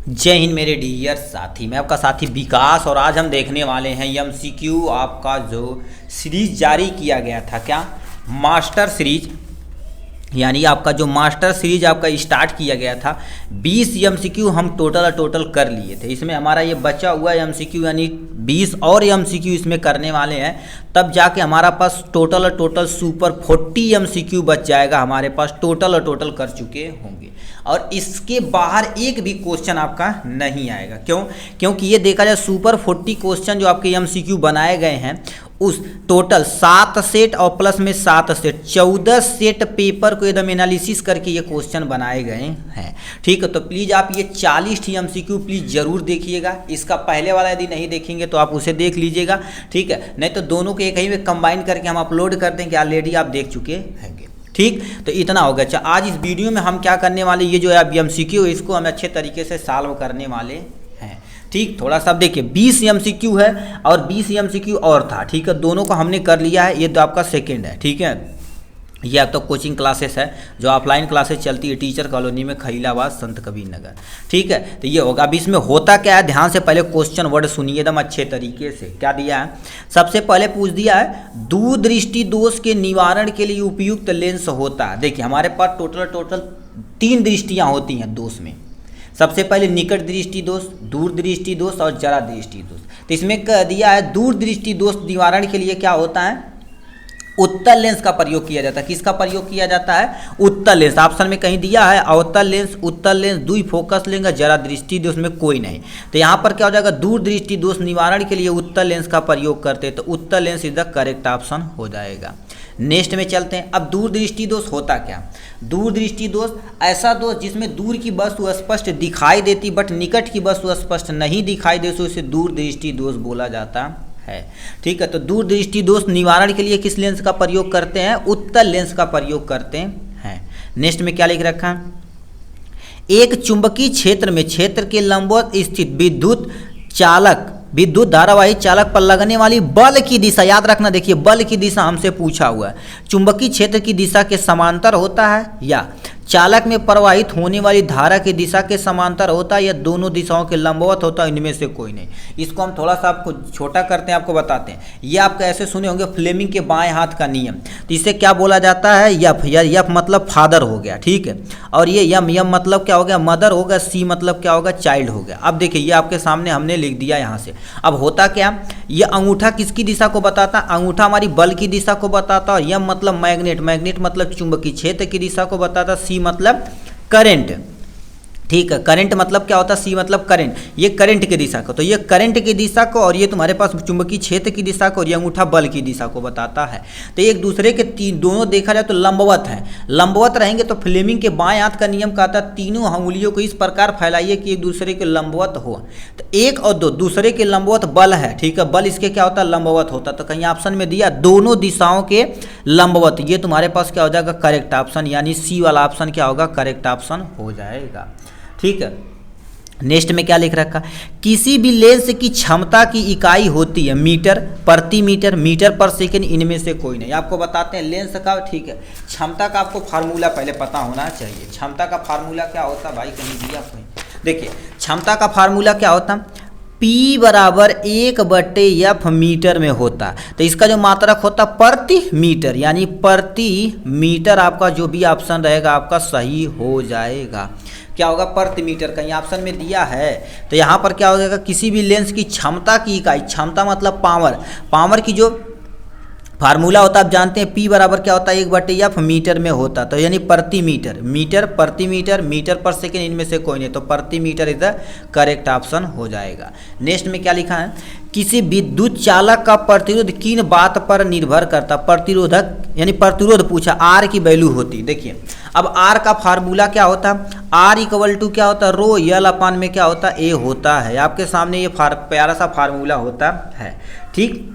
जय हिंद मेरे डियर साथी, मैं आपका साथी विकास। और आज हम देखने वाले हैं एमसीक्यू आपका जो सीरीज जारी किया गया था, क्या मास्टर सीरीज, यानी आपका जो मास्टर सीरीज आपका स्टार्ट किया गया था 20 एमसीक्यू हम टोटल कर लिए थे। इसमें हमारा ये बचा हुआ एमसीक्यू यानी 20 और एमसीक्यू इसमें करने वाले हैं, तब जाके हमारा पास टोटल सुपर 40 एमसीक्यू बच जाएगा। हमारे पास टोटल कर चुके होंगे और इसके बाहर एक भी क्वेश्चन आपका नहीं आएगा। क्योंकि ये देखा जाए सुपर 40 क्वेश्चन जो आपके एमसीक्यू बनाए गए हैं उस टोटल 7 सेट और प्लस में 7 सेट 14 सेट पेपर को एकदम एनालिसिस करके ये क्वेश्चन बनाए गए हैं। ठीक है, तो प्लीज़ आप ये 40 एमसीक्यू प्लीज़ ज़रूर देखिएगा। इसका पहले वाला यदि नहीं देखेंगे तो आप उसे देख लीजिएगा, ठीक है, नहीं तो दोनों को एक ही में कंबाइन करके हम अपलोड कर देंगे, ऑलरेडी आप देख चुके हैं। ठीक, तो इतना हो गया। आज इस वीडियो में हम क्या करने वाले, ये जो है एमसीक्यू इसको हम अच्छे तरीके से सॉल्व करने वाले हैं। ठीक, थोड़ा सा देखिए 20 एमसीक्यू है और 20 एमसीक्यू और था। ठीक है, दोनों को हमने कर लिया है। ये तो आपका सेकंड है। ठीक है, ये अब तो कोचिंग क्लासेस है जो ऑफलाइन क्लासेस चलती है टीचर कॉलोनी में, खलीलाबाद, संत कबीर नगर। ठीक है, तो ये होगा। अब इसमें होता क्या है, ध्यान से पहले क्वेश्चन वर्ड सुनिए एकदम अच्छे तरीके से। क्या दिया है, सबसे पहले पूछ दिया है दूरदृष्टि दोष के निवारण के लिए उपयुक्त लेंस होता है। देखिए हमारे पास टोटल 3 दृष्टियाँ होती हैं दोष में। सबसे पहले निकट दृष्टि दोष, दूर दृष्टि दोष और जरा दृष्टि दोष। तो इसमें कह दिया है दूर दृष्टि दोष निवारण के लिए क्या होता है, उत्तल लेंस का प्रयोग किया जाता है। किसका प्रयोग किया जाता है, उत्तल लेंस। ऑप्शन में कहीं दिया है अवतल लेंस, उत्तल लेंस, दुई फोकस लेंस, जरा दृष्टि दोष में कोई नहीं। तो यहाँ पर क्या हो जाएगा, दूर दृष्टि दोष निवारण के लिए उत्तल लेंस का प्रयोग करते हैं, तो उत्तल lens is the correct option हो जाएगा। नेक्स्ट में चलते हैं। अब दूर दृष्टि दोष होता क्या, दूर दृष्टि दोष ऐसा दोष जिसमें दूर की वस्तु स्पष्ट दिखाई देती बट निकट की वस्तु स्पष्ट नहीं दिखाई देती, उसे दूर दृष्टि दोष बोला जाता है। ठीक है, तो दूर दृष्टि दोष निवारण के लिए किस लेंस का प्रयोग करते हैं, उत्तल लेंस का प्रयोग करते हैं। नेक्स्ट में क्या लिख रखा है, एक चुंबकीय क्षेत्र में क्षेत्र के लंबवत स्थित विद्युत धारावाही चालक पर लगने वाली बल की दिशा, याद रखना, देखिए बल की दिशा हमसे पूछा हुआ है, चुंबकीय क्षेत्र की दिशा के समांतर होता है या चालक में प्रवाहित होने वाली धारा की दिशा के समांतर होता है या दोनों दिशाओं के लंबवत होता है, इनमें से कोई नहीं। इसको हम थोड़ा सा आपको छोटा करते हैं, आपको बताते हैं। ये आप ऐसे सुने होंगे फ्लेमिंग के बाएं हाथ का नियम, तो इसे क्या बोला जाता है, यफ। यफ मतलब फादर हो गया, ठीक है, और ये यम मतलब क्या हो गया, मदर हो गया, सी मतलब क्या होगा, चाइल्ड हो गया। अब देखिए ये आपके सामने हमने लिख दिया यहाँ से। अब होता क्या, ये अंगूठा किसकी दिशा को बताता, अंगूठा हमारी बल की दिशा को बताता, और यम मतलब मैग्नेट मतलब चुंबकीय क्षेत्र की दिशा को बताता, सी मतलब करंट। ठीक है, करंट मतलब क्या होता है, सी मतलब करंट, ये करंट की दिशा को, तो ये करंट की दिशा को, और ये तुम्हारे पास चुंबकीय क्षेत्र की दिशा को, और ये अंगूठा बल की दिशा को बताता है। तो एक दूसरे के दोनों देखा जाए तो लंबवत है, लंबवत रहेंगे। तो फ्लेमिंग के बाएं हाथ का नियम कहता है तीनों अंगुलियों को इस प्रकार फैलाइए कि एक दूसरे के लंबवत हो। तो 1 और 2 दूसरे के लंबवत बल है। ठीक है, बल इसके क्या होता है, लंबवत होता है। तो कहीं ऑप्शन में दिया दोनों दिशाओं के लंबवत, ये तुम्हारे पास क्या हो जाएगा, करेक्ट ऑप्शन, यानी सी वाला ऑप्शन क्या होगा, करेक्ट ऑप्शन हो जाएगा। ठीक है, नेक्स्ट में क्या लिख रखा, किसी भी लेंस की क्षमता की इकाई होती है मीटर प्रति मीटर पर सेकंड, इनमें से कोई नहीं। आपको बताते हैं लेंस का, ठीक है, क्षमता का आपको फार्मूला पहले पता होना चाहिए। क्षमता का फार्मूला क्या होता है भाई, कहीं दिया कोई, देखिए क्षमता का फार्मूला क्या होता, P बराबर 1/F मीटर में होता। तो इसका जो मात्रक होता प्रति मीटर, यानी प्रति मीटर आपका जो भी ऑप्शन रहेगा आपका सही हो जाएगा। क्या होगा, प्रति मीटर, कहीं ऑप्शन में दिया है। तो यहाँ पर क्या हो जाएगा, किसी भी लेंस की क्षमता की इकाई, क्षमता मतलब पावर की जो फार्मूला होता है आप जानते हैं, P बराबर क्या होता है, 1/F मीटर में होता। तो यानी प्रति मीटर प्रति मीटर पर सेकंड, इनमें से कोई नहीं, तो प्रति metre is the correct option हो जाएगा। नेक्स्ट में क्या लिखा है, किसी विद्युत चालक का प्रतिरोध किन बात पर निर्भर करता, प्रतिरोधक यानी प्रतिरोध पूछा, R की वैल्यू होती। देखिए अब R का फार्मूला क्या होता है, R इक्वल टू क्या होता है, रो यल अपान में क्या होता है, A होता है। आपके सामने ये प्यारा सा फार्मूला होता है। ठीक,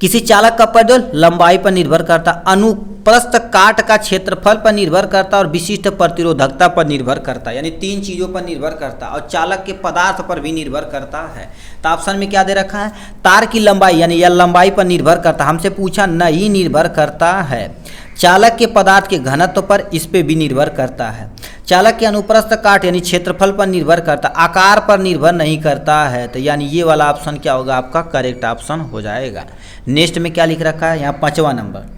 किसी चालक का प्रतिरोध लंबाई पर निर्भर करता, अनुप्रस्थ काट का क्षेत्रफल पर निर्भर करता और विशिष्ट प्रतिरोधकता पर निर्भर करता, यानी 3 चीज़ों पर निर्भर करता, और चालक के पदार्थ पर भी निर्भर करता है। तो ऑप्शन में क्या दे रखा है, तार की लंबाई यानी यह लंबाई पर निर्भर करता, हमसे पूछा नहीं निर्भर करता है। चालक के पदार्थ के घनत्व पर, इस पे भी निर्भर करता है। चालक के अनुप्रस्थ काट यानी क्षेत्रफल पर निर्भर करता, आकार पर निर्भर नहीं करता है। तो यानी ये वाला ऑप्शन क्या होगा आपका करेक्ट ऑप्शन हो जाएगा। नेक्स्ट में क्या लिख रखा है यहाँ 5वां नंबर,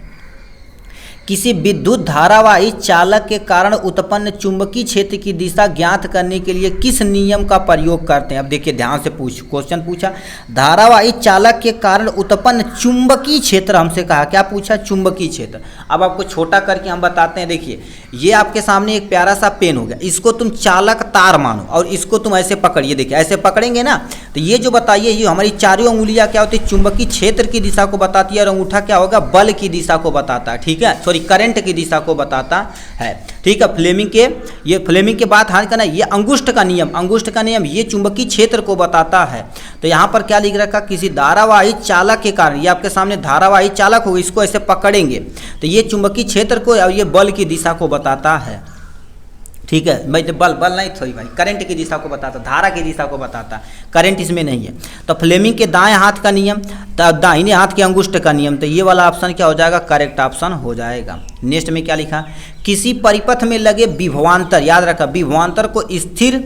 किसी विद्युत धारावाही चालक के कारण उत्पन्न चुंबकीय क्षेत्र की दिशा ज्ञात करने के लिए किस नियम का प्रयोग करते हैं। अब देखिए ध्यान से क्वेश्चन पूछा, धारावाही चालक के कारण उत्पन्न चुंबकीय क्षेत्र हमसे कहा, क्या पूछा चुंबकीय क्षेत्र। अब आपको छोटा करके हम बताते हैं, देखिए ये आपके सामने एक प्यारा सा पेन हो गया, इसको तुम चालक तार मानो और इसको तुम ऐसे पकड़िए, देखिए ऐसे पकड़ेंगे ना तो ये जो बताइए ये हमारी चारों उंगलियां क्या होती है चुंबकीय क्षेत्र की दिशा को बताती है और अंगूठा क्या होगा बल की दिशा को बताता है, ठीक है, करंट की दिशा को बताता है, ठीक है। फ्लेमिंग के बात हाँ करना, ये अंगुष्ठ का नियम ये चुंबकीय क्षेत्र को बताता है। तो यहाँ पर क्या लिख रखा, किसी धारावाही चालक के कारण, ये आपके सामने धारावाही चालक होगा, इसको ऐसे पकड़ेंगे तो ये चुंबकीय क्षेत्र को और ये बल की दिशा को बताता है, ठीक है भाई। बल नहीं थोड़ी भाई, करंट की दिशा को बताता, धारा की दिशा को बताता, करंट इसमें नहीं है। तो फ्लेमिंग के दाएं हाथ का नियम, तो दाहिने हाथ के अंगुष्ठ का नियम, तो ये वाला ऑप्शन क्या हो जाएगा करेक्ट ऑप्शन हो जाएगा। नेक्स्ट में क्या लिखा, किसी परिपथ में लगे विभवांतर, याद रखा विभवांतर को स्थिर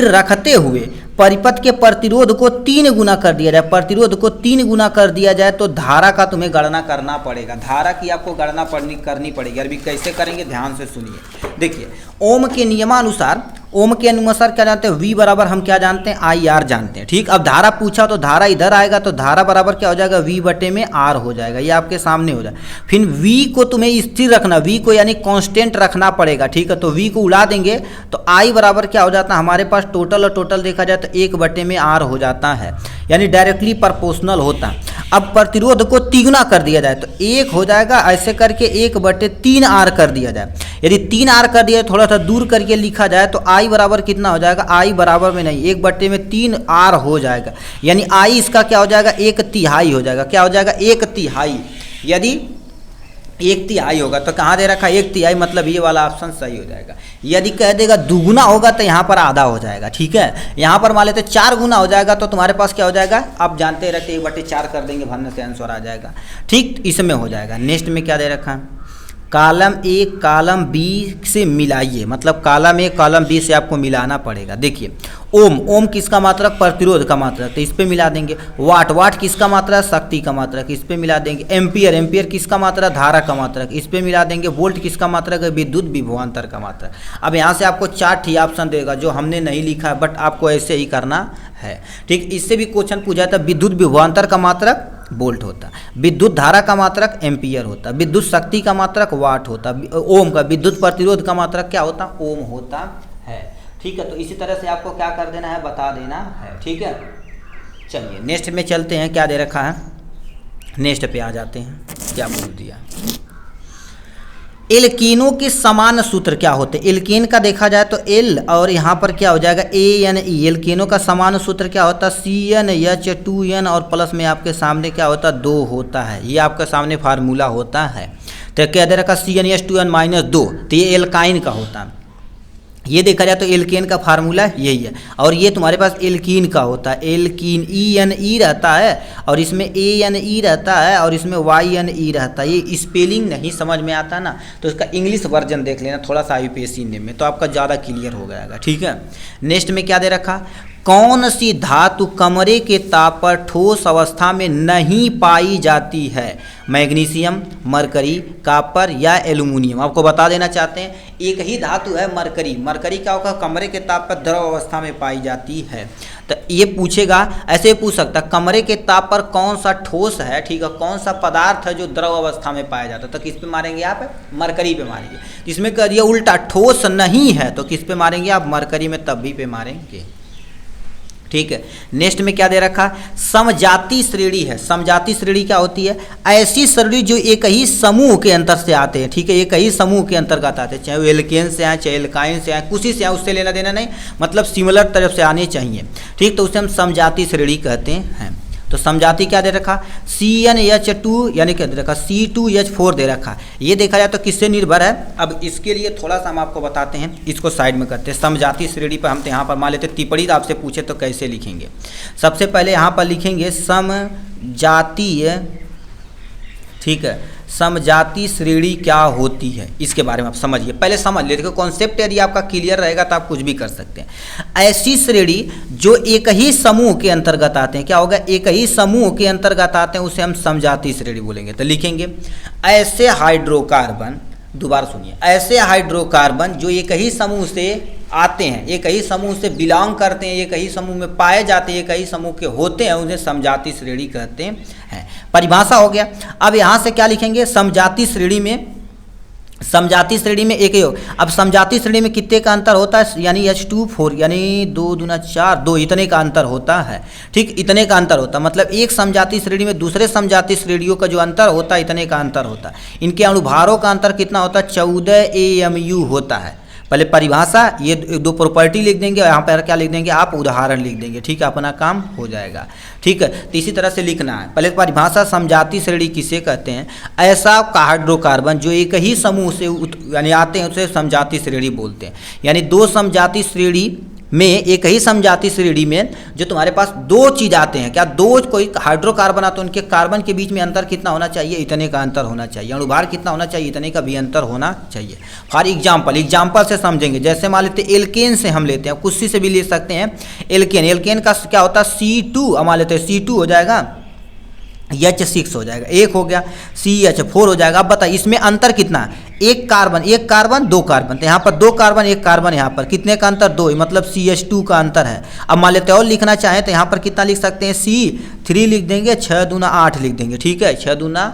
रखते हुए परिपथ के प्रतिरोध को 3 गुना कर दिया जाए, प्रतिरोध को 3 गुना कर दिया जाए तो धारा का तुम्हें गणना करना पड़ेगा, धारा की आपको गणना करनी पड़ेगी। अभी कैसे करेंगे ध्यान से सुनिए, देखिए ओम के नियमानुसार क्या जानते हैं, V बराबर हम क्या जानते हैं IR जानते हैं, ठीक। अब धारा पूछा तो धारा इधर आएगा तो धारा बराबर क्या हो जाएगा V बटे में R हो जाएगा, ये आपके सामने हो जाएगा। फिर V को तुम्हें स्थिर रखना, V को यानी कांस्टेंट रखना पड़ेगा, ठीक है। तो V को उड़ा देंगे तो I बराबर क्या हो जाता है हमारे पास टोटल और टोटल देखा जाए तो 1 बटे में R हो जाता है, यानी डायरेक्टली प्रोपोर्शनल होता है। अब प्रतिरोध को 3 गुना कर दिया जाए तो 1 हो जाएगा, ऐसे करके 1 बटे 3 R कर दिया जाए, यदि 3 R कर दिया थोड़ा सा दूर करके लिखा जाए तो I बराबर कितना हो जाएगा, I बराबर में नहीं 1 बटे में 3 R हो जाएगा, यानी I इसका क्या हो जाएगा 1/3 हो जाएगा, क्या हो जाएगा 1/3। यदि 1/3 होगा तो कहाँ दे रखा 1/3, मतलब ये वाला ऑप्शन सही हो जाएगा। यदि कह देगा दुगुना होगा तो यहाँ पर आधा हो जाएगा, ठीक है। यहाँ पर मान लेते 4 गुना हो जाएगा तो तुम्हारे पास क्या हो जाएगा, आप जानते रहते 1/4 कर देंगे, भरने से आंसर आ जाएगा, ठीक, इसमें हो जाएगा। नेक्स्ट में क्या दे रखा है, कॉलम A कॉलम B से मिलाइए, मतलब कॉलम A कॉलम B से आपको मिलाना पड़ेगा। देखिए ओम किसका मात्रक, प्रतिरोध का मात्रक, तो इस पे मिला देंगे। वाट किसका मात्रक, शक्ति का मात्रक, इस पे मिला देंगे। एम्पियर किसका मात्रक, धारा का मात्रक, इस पे मिला देंगे। वोल्ट किसका मात्रक है, विद्युत विभवांतर का मात्रक। अब यहाँ से आपको 4 ऑप्शन देगा जो हमने नहीं लिखा है, बट आपको ऐसे ही करना है, ठीक। इससे भी क्वेश्चन पूछा था, विद्युत विभवांतर का मात्रक वोल्ट होता, विद्युत धारा का मात्रक एम्पियर होता, विद्युत शक्ति का मात्रक वाट होता, ओम का विद्युत प्रतिरोध का मात्रक क्या होता, ओम होता है, ठीक है। तो इसी तरह से आपको क्या कर देना है, बता देना है, ठीक है। चलिए नेक्स्ट में चलते हैं, क्या दे रखा है, नेक्स्ट पे आ जाते हैं, क्या बोल दिया। एल्कीनों के समान सूत्र क्या होते हैं, एल्कीन का देखा जाए तो एल और यहाँ पर क्या हो जाएगा ANE, एल्कीनों का समान सूत्र क्या होता है CnH2n और प्लस में आपके सामने क्या होता है 2 होता है, ये आपके सामने फार्मूला होता है। तो क्या दे रखा CnH2n -2, तो ये एल्काइन का होता है। ये देखा जाए तो एल्केन का फार्मूला यही है, और ये तुम्हारे पास एल्कीन का होता है, एल्कीन ENE रहता है और इसमें ANE रहता है और इसमें YNE रहता है। ये स्पेलिंग नहीं समझ में आता ना तो इसका इंग्लिश वर्जन देख लेना थोड़ा सा IUPAC नेम में, तो आपका ज़्यादा क्लियर हो जाएगा, ठीक है। नेक्स्ट में क्या दे रखा, कौन सी धातु कमरे के ताप पर ठोस अवस्था में नहीं पाई जाती है, मैग्नीशियम, मरकरी, कॉपर या एल्युमिनियम। आपको बता देना चाहते हैं एक ही धातु है मरकरी, मरकरी क्या होगा कमरे के ताप पर द्रव अवस्था में पाई जाती है। तो ये पूछेगा, ऐसे पूछ सकता कमरे के ताप पर कौन सा ठोस है, ठीक है, कौन सा पदार्थ है जो द्रव अवस्था में पाया जाता है, तो किस पे मारेंगे आप, मरकरी पे मारेंगे। इसमें कर दिया उल्टा, ठोस नहीं है तो किस पे मारेंगे आप, मरकरी में तब भी पे मारेंगे, ठीक है। नेक्स्ट में क्या दे रखा, समजाति श्रेणी है। समजाति श्रेणी क्या होती है, ऐसी श्रेणी जो एक ही समूह के अंतर से आते हैं, ठीक है, एक ही समूह के अंतर्गत आते हैं, चाहे वो एल्केन से आए, चाहे एल्काइन से आए, कुछ से आए, उससे लेना देना नहीं, मतलब सिमिलर तरफ से आने चाहिए, ठीक। तो उसे हम समजाति श्रेणी कहते हैं। तो समजाति क्या दे रखा, CnH2 यानी क्या दे रखा, C2H4 दे रखा। ये देखा जाए तो किससे निर्भर है, अब इसके लिए थोड़ा सा हम आपको बताते हैं, इसको साइड में करते हैं। समजाति श्रेणी पर हम यहाँ पर मान लेते टिप्पणी आपसे पूछे तो कैसे लिखेंगे। सबसे पहले यहाँ पर लिखेंगे समजातीय, ठीक है, समजाति श्रेणी क्या होती है, इसके बारे में आप समझिए, पहले समझ लेते। देखो कॉन्सेप्ट यदि आपका क्लियर रहेगा तो आप कुछ भी कर सकते हैं। ऐसी श्रेणी जो एक ही समूह के अंतर्गत आते हैं, क्या होगा, एक ही समूह के अंतर्गत आते हैं, उसे हम समजाति श्रेणी बोलेंगे। तो लिखेंगे ऐसे हाइड्रोकार्बन, दोबारा सुनिए, ऐसे हाइड्रोकार्बन जो एक ही समूह से आते हैं, एक ही समूह से बिलोंग करते हैं, एक ही समूह में पाए जाते हैं, एक ही समूह के होते हैं, उन्हें समजाति श्रेणी कहते हैं। परिभाषा हो गया। अब यहाँ से क्या लिखेंगे, समजाति श्रेणी में, समजाति श्रेणी में एक ही हो। अब समजाति श्रेणी में कितने का अंतर होता है, यानी H2 यानी 2 दूना 4, 2 इतने का अंतर होता है। ठीक, इतने का अंतर होता है, मतलब एक समजाति श्रेणी में दूसरे समजाति श्रेणियों का जो अंतर होता है, इतने का अंतर होता है। इनके अणुभारों का अंतर कितना होता है, 14 AMU होता है। पहले परिभाषा, ये 2 प्रॉपर्टी लिख देंगे, यहाँ पर क्या लिख देंगे आप, उदाहरण लिख देंगे। ठीक है, अपना काम हो जाएगा। ठीक है, तो इसी तरह से लिखना है। पहले परिभाषा, समजाति श्रेणी किसे कहते हैं, ऐसा हाइड्रोकार्बन जो एक ही समूह से यानी आते हैं, उसे समजाति श्रेणी बोलते हैं। यानी 2 समजाति श्रेणी में, एक ही समजाति श्रेणी में जो तुम्हारे पास 2 चीज आते हैं, क्या 2 कोई हाइड्रोकार्बन आते हैं, उनके कार्बन के बीच में अंतर कितना होना चाहिए, इतने का अंतर होना चाहिए। अणुभार कितना होना चाहिए, इतने का भी अंतर होना चाहिए। फॉर एग्जाम्पल से समझेंगे, जैसे मान लेते हैं एल्केन से हम लेते हैं, कुछ से भी ले सकते हैं। एल्केन का क्या होता है, C2 मान लेते हैं, C2 हो जाएगा, H6 हो जाएगा, 1 हो गया, CH4 हो जाएगा। अब बताइए इसमें अंतर कितना है, एक कार्बन 2 कार्बन, तो यहाँ पर 2 कार्बन 1 कार्बन, यहाँ पर कितने का अंतर, 2, मतलब CH2 का अंतर है। अब मान लेते हैं और लिखना चाहें तो यहाँ पर कितना लिख सकते हैं, C3 लिख देंगे, 6 दूना 8 लिख देंगे। ठीक है, 6 दूना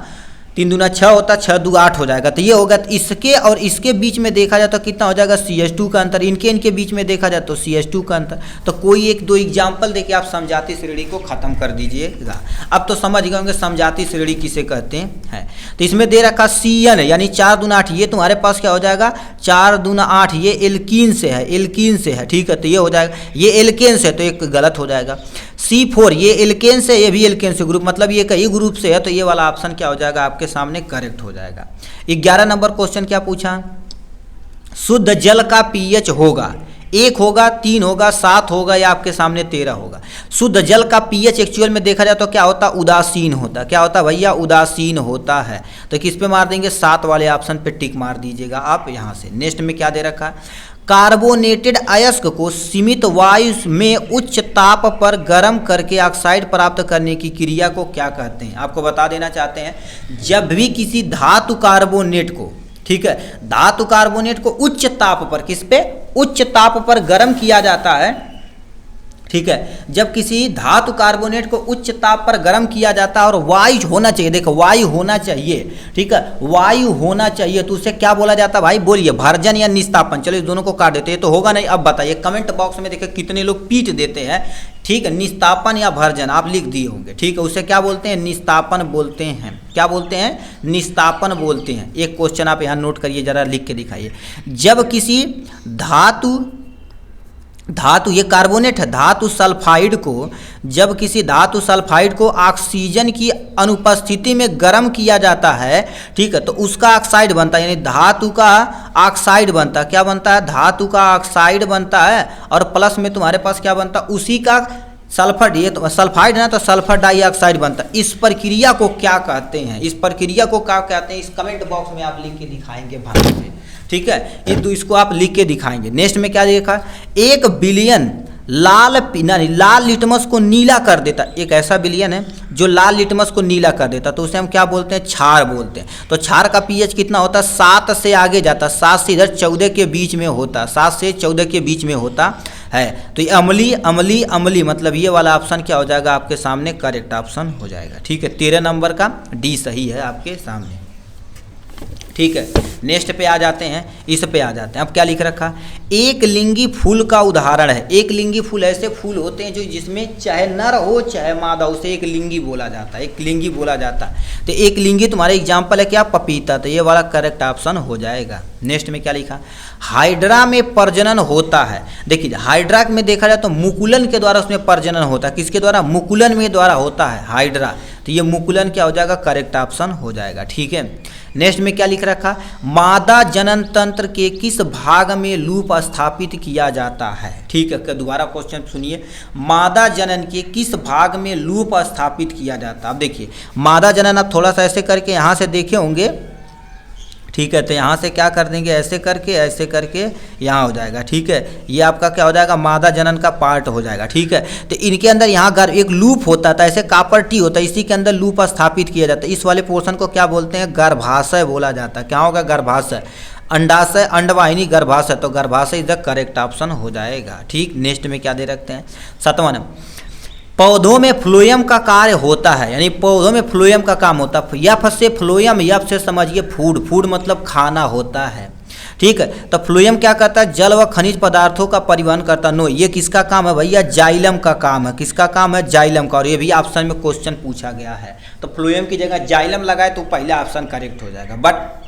3 दूना 6 होता है, 6 दू 8 हो जाएगा। तो ये होगा, तो इसके और इसके बीच में देखा जाए तो कितना हो जाएगा, CH2 का अंतर। इनके बीच में देखा जाए तो CH2 का अंतर। तो कोई 1-2 एग्जाम्पल देके आप समजाति श्रेणी को खत्म कर दीजिएगा। अब तो समझ गए होंगे समजाति श्रेणी किसे कहते हैं। तो इसमें दे रखा CN यानी 4 दूना 8, ये तुम्हारे पास क्या हो जाएगा, 4 दूना 8, ये एल्कीन से है। ठीक है, तो ये हो जाएगा, ये एल्केन से, तो एक गलत हो जाएगा। C4 ये एल्केन से, ये भी एल्केन से ग्रुप, मतलब ये कई ग्रुप से है, तो ये वाला ऑप्शन क्या हो जाएगा आपके सामने, करेक्ट हो जाएगा। 11 नंबर क्वेश्चन क्या पूछा, शुद्ध जल का pH होगा, 1 होगा, 3 होगा, 7 होगा, या आपके सामने 13 होगा। शुद्ध जल का pH एक्चुअल में देखा जाए तो क्या होता, उदासीन होता। क्या होता भैया, उदासीन होता है। तो किस पे मार देंगे, 7 वाले ऑप्शन पे टिक मार दीजिएगा आप यहाँ से। नेक्स्ट में क्या दे रखा है, कार्बोनेटेड अयस्क को सीमित वायु में उच्च ताप पर गर्म करके ऑक्साइड प्राप्त करने की क्रिया को क्या कहते हैं। आपको बता देना चाहते हैं, जब भी किसी धातु कार्बोनेट को, ठीक है, धातु कार्बोनेट को उच्च ताप पर, किस पे, उच्च ताप पर गर्म किया जाता है। ठीक है, जब किसी धातु कार्बोनेट को उच्च ताप पर गर्म किया जाता है और वायु होना चाहिए, देखो वायु होना चाहिए, ठीक है, वायु होना चाहिए, तो उसे क्या बोला जाता है भाई, बोलिए, भर्जन या निस्तापन। चलो इस दोनों को काट देते हैं, तो होगा नहीं। अब बताइए कमेंट बॉक्स में, देखिए कितने लोग पीट देते हैं। ठीक है, निस्तापन या भर्जन आप लिख दिए होंगे। ठीक है, उसे क्या बोलते हैं, निस्तापन बोलते हैं। क्या बोलते हैं, निस्तापन बोलते हैं। एक क्वेश्चन आप यहाँ नोट करिए, जरा लिख के दिखाइए। जब किसी धातु ये कार्बोनेट है, धातु सल्फाइड को, जब किसी धातु सल्फाइड को ऑक्सीजन की अनुपस्थिति में गर्म किया जाता है, ठीक है, तो उसका ऑक्साइड बनता है, यानी धातु का ऑक्साइड बनता है। क्या बनता है, धातु का ऑक्साइड बनता है, और प्लस में तुम्हारे पास क्या बनता है, उसी का सल्फर, ये तो सल्फाइड है ना, तो सल्फर डाइऑक्साइड बनता है। इस प्रक्रिया को क्या कहते हैं, इस प्रक्रिया को क्या कहते हैं, इस कमेंट बॉक्स में आप लिख के दिखाएंगे भाई से। ठीक है, ये तो इसको आप लिख के दिखाएंगे। नेक्स्ट में क्या देखा, 1 बिलियन लाल लिटमस को नीला कर देता। एक ऐसा बिलियन है जो लाल लिटमस को नीला कर देता, तो उसे हम क्या बोलते हैं, क्षार बोलते हैं। तो क्षार का pH कितना होता है, 7 से आगे जाता, 7 से इधर 14 के बीच में होता, 7 से 14 के बीच में होता है। तो ये अम्ली मतलब ये वाला ऑप्शन क्या हो जाएगा आपके सामने, करेक्ट ऑप्शन हो जाएगा। ठीक है, 13 नंबर का डी सही है आपके सामने। ठीक है, नेक्स्ट पे आ जाते हैं, इस पे आ जाते हैं। अब क्या लिख रखा, एक लिंगी फूल का उदाहरण है। एक लिंगी फूल ऐसे फूल होते हैं जो जिसमें चाहे नर हो चाहे मादा, उसे एक लिंगी बोला जाता है, एक लिंगी बोला जाता है। तो एक लिंगी तुम्हारा एग्जाम्पल है क्या, पपीता। तो ये वाला करेक्ट ऑप्शन हो जाएगा। नेक्स्ट में क्या लिखा, हाइड्रा में प्रजनन होता है। देखिए हाइड्रा में देखा जाए तो मुकुलन के द्वारा उसमें प्रजनन होता है। किसके द्वारा, मुकुलन में द्वारा होता है हाइड्रा, तो ये मुकुलन क्या हो जाएगा, करेक्ट ऑप्शन हो जाएगा। ठीक है, नेक्स्ट में क्या लिख रखा, मादा जनन तंत्र के किस भाग में लूप स्थापित किया जाता है। ठीक है, दोबारा क्वेश्चन सुनिए, मादा जनन के किस भाग में लूप स्थापित किया जाता है। अब देखिए मादा जनन, आप थोड़ा सा ऐसे करके यहाँ से देखे होंगे, ठीक है, तो यहाँ से क्या कर देंगे, ऐसे करके यहाँ हो जाएगा। ठीक है, ये आपका क्या हो जाएगा, मादा जनन का पार्ट हो जाएगा। ठीक है, तो इनके अंदर यहाँ एक लूप होता था, ऐसे कापर टी होता है, इसी के अंदर लूप स्थापित किया जाता है। इस वाले पोर्शन को क्या बोलते हैं, गर्भाशय बोला जाता है। क्या होगा, गर्भाशय। अंडाशय, अंडवाहिनी, गर्भाशय, तो गर्भाशय इज द करेक्ट ऑप्शन हो जाएगा। ठीक, नेक्स्ट में क्या दे रखते हैं, 7वां नंबर, पौधों में फ्लोएम का कार्य होता है, यानी पौधों में फ्लोएम का काम होता है। यफ से फ्लोएम, यफ से समझिए फूड, फूड मतलब खाना होता है। ठीक है, तो फ्लोएम क्या करता है, जल व खनिज पदार्थों का परिवहन करता। नो, ये किसका काम है भैया, जाइलम का काम है। किसका काम है, जाइलम का, और ये भी ऑप्शन में क्वेश्चन पूछा गया है। तो फ्लोएम की जगह जाइलम लगाए तो पहला ऑप्शन करेक्ट हो जाएगा। बट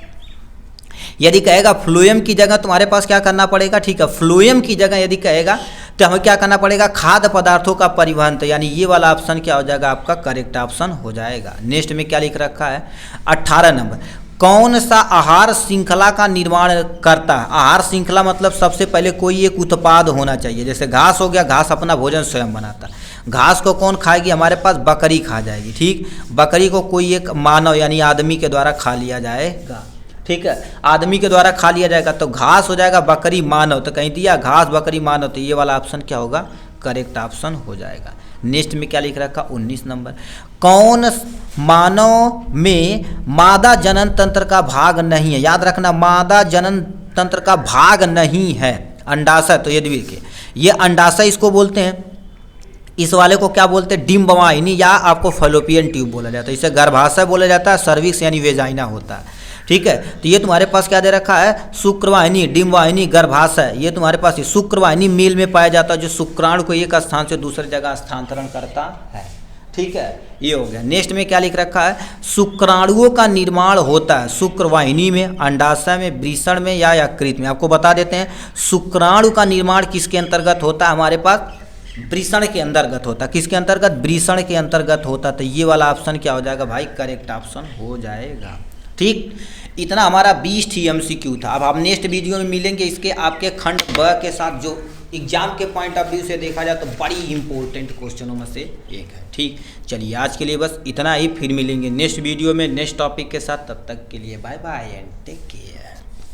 यदि कहेगा फ्लोएम की जगह तुम्हारे पास क्या करना पड़ेगा, ठीक है, फ्लोएम की जगह यदि कहेगा तो हमें क्या करना पड़ेगा, खाद्य पदार्थों का परिवहन, तो यानी ये वाला ऑप्शन क्या हो जाएगा, आपका करेक्ट ऑप्शन हो जाएगा। नेक्स्ट में क्या लिख रखा है, 18 नंबर, कौन सा आहार श्रृंखला का निर्माण करता है। आहार श्रृंखला मतलब सबसे पहले कोई एक उत्पाद होना चाहिए। जैसे घास हो गया, घास अपना भोजन स्वयं बनाता है। घास को कौन खाएगी, हमारे पास बकरी खा जाएगी। ठीक, बकरी को कोई एक मानव यानी आदमी के द्वारा खा लिया जाएगा। ठीक है, आदमी के द्वारा खा लिया जाएगा, तो घास हो जाएगा, बकरी मानव, तो कहीं दिया घास बकरी मानव, तो ये वाला ऑप्शन क्या होगा, करेक्ट ऑप्शन हो जाएगा। नेक्स्ट में क्या लिख रखा, 19 नंबर, कौन मानव में मादा जनन तंत्र का भाग नहीं है। याद रखना, मादा जनन तंत्र का भाग नहीं है। अंडाशय, तो ये देखिए ये अंडाशय इसको बोलते हैं, इस वाले को क्या बोलते हैं, डिम्बवाहिनी, या आपको फैलोपियन ट्यूब बोला जाता है। इसे गर्भाशय बोला जाता है, सर्विक्स यानी वेजाइना होता है। ठीक है, तो ये तुम्हारे पास क्या दे रखा है, शुक्रवाहिनी, डिम्बवाहिनी, गर्भाशय, ये तुम्हारे पास शुक्रवाहिनी मेल में पाया जाता है, जो शुक्राणु को एक स्थान से दूसरी जगह स्थानांतरण करता है। ठीक है, ये हो गया। नेक्स्ट में क्या लिख रखा है, शुक्राणुओं का निर्माण होता है शुक्रवाहिनी में, अंडाशय में, वृषण में या यकृत में। आपको बता देते हैं शुक्राणु का निर्माण किसके अंतर्गत होता है, हमारे पास वृषण के अंतर्गत होता है। किसके अंतर्गत, वृषण के अंतर्गत होता। तो ये वाला ऑप्शन क्या हो जाएगा भाई, करेक्ट ऑप्शन हो जाएगा। ठीक, इतना हमारा 20 MCQ था। अब हम नेक्स्ट वीडियो में मिलेंगे इसके आपके खंड ब के साथ, जो एग्जाम के पॉइंट ऑफ व्यू से देखा जाए तो बड़ी इंपॉर्टेंट क्वेश्चनों में से एक है। ठीक, चलिए आज के लिए बस इतना ही, फिर मिलेंगे नेक्स्ट वीडियो में नेक्स्ट टॉपिक के साथ। तब तक के लिए bye bye and take care.